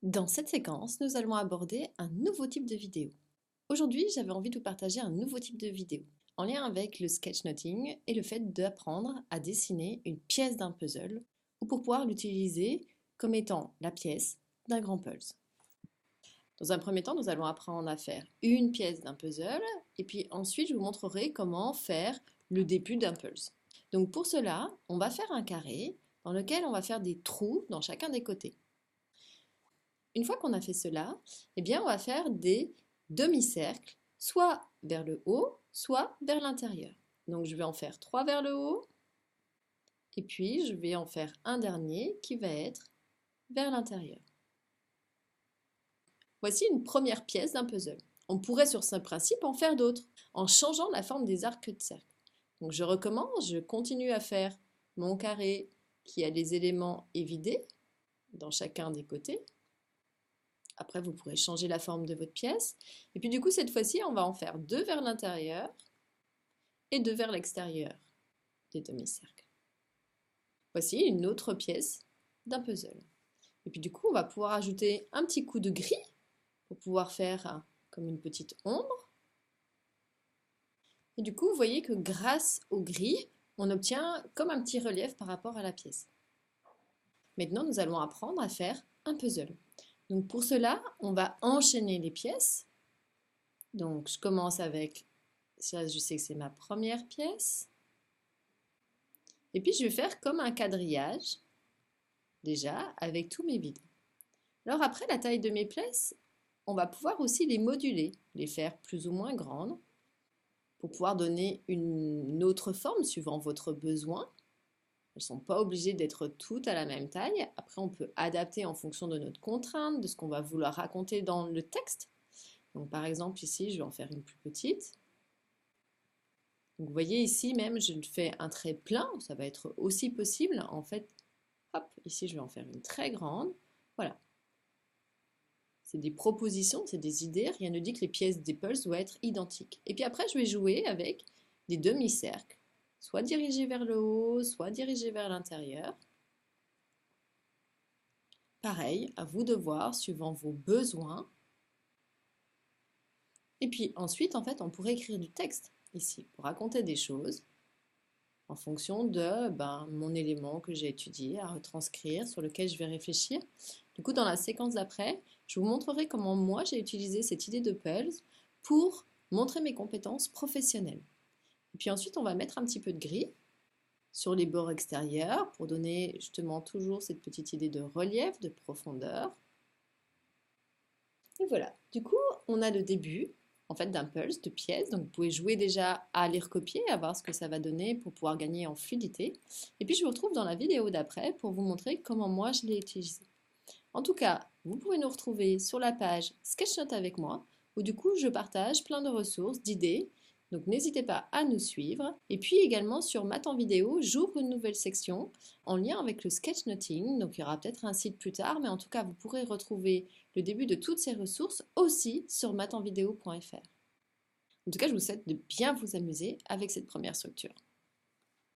Dans cette séquence, nous allons aborder un nouveau type de vidéo. Aujourd'hui, j'avais envie de vous partager un nouveau type de vidéo, en lien avec le sketchnoting et le fait d'apprendre à dessiner une pièce d'un puzzle, ou pour pouvoir l'utiliser comme étant la pièce d'un grand puzzle. Dans un premier temps, nous allons apprendre à faire une pièce d'un puzzle, et puis ensuite, je vous montrerai comment faire le début d'un puzzle. Donc pour cela, on va faire un carré dans lequel on va faire des trous dans chacun des côtés. Une fois qu'on a fait cela, eh bien, on va faire des demi-cercles, soit vers le haut, soit vers l'intérieur. Donc je vais en faire 3 vers le haut, et puis je vais en faire un dernier qui va être vers l'intérieur. Voici une première pièce d'un puzzle. On pourrait sur ce principe en faire d'autres, en changeant la forme des arcs de cercle. Donc je recommence, je continue à faire mon carré qui a les éléments évidés dans chacun des côtés. Après, vous pourrez changer la forme de votre pièce. Et puis du coup, cette fois-ci, on va en faire 2 vers l'intérieur et 2 vers l'extérieur des demi-cercles. Voici une autre pièce d'un puzzle. Et puis du coup, on va pouvoir ajouter un petit coup de gris pour pouvoir faire comme une petite ombre. Et du coup, vous voyez que grâce au gris, on obtient comme un petit relief par rapport à la pièce. Maintenant, nous allons apprendre à faire un puzzle. Donc pour cela, on va enchaîner les pièces. Donc je commence avec, ça je sais que c'est ma première pièce. Et puis je vais faire comme un quadrillage, déjà, avec tous mes vides. Alors après, la taille de mes pièces, on va pouvoir aussi les moduler, les faire plus ou moins grandes, pour pouvoir donner une autre forme suivant votre besoin. Elles ne sont pas obligées d'être toutes à la même taille. Après, on peut adapter en fonction de notre contrainte, de ce qu'on va vouloir raconter dans le texte. Donc, par exemple, ici, je vais en faire une plus petite. Donc, vous voyez ici même, je fais un trait plein. Ça va être aussi possible. En fait, hop, ici, je vais en faire une très grande. Voilà. C'est des propositions, c'est des idées. Rien ne dit que les pièces des puzzles doivent être identiques. Et puis après, je vais jouer avec des demi-cercles, soit dirigés vers le haut, soit dirigés vers l'intérieur. Pareil, à vous de voir, suivant vos besoins. Et puis ensuite, en fait, on pourrait écrire du texte ici pour raconter des choses en fonction de mon élément que j'ai étudié à retranscrire, sur lequel je vais réfléchir. Du coup, dans la séquence d'après, je vous montrerai comment moi j'ai utilisé cette idée de puzzle pour montrer mes compétences professionnelles. Et puis ensuite, on va mettre un petit peu de gris sur les bords extérieurs pour donner justement toujours cette petite idée de relief, de profondeur. Et voilà, du coup, on a le début en fait d'un puzzle de pièces, donc vous pouvez jouer déjà à les recopier, à voir ce que ça va donner pour pouvoir gagner en fluidité. Et puis je vous retrouve dans la vidéo d'après pour vous montrer comment moi je l'ai utilisé. En tout cas, vous pouvez nous retrouver sur la page Sketchnote avec moi, où du coup je partage plein de ressources, d'idées, donc n'hésitez pas à nous suivre. Et puis également sur Math en vidéo, j'ouvre une nouvelle section en lien avec le sketchnoting, donc il y aura peut-être un site plus tard, mais en tout cas vous pourrez retrouver le début de toutes ces ressources aussi sur mathenvideo.fr. En tout cas, je vous souhaite de bien vous amuser avec cette première structure.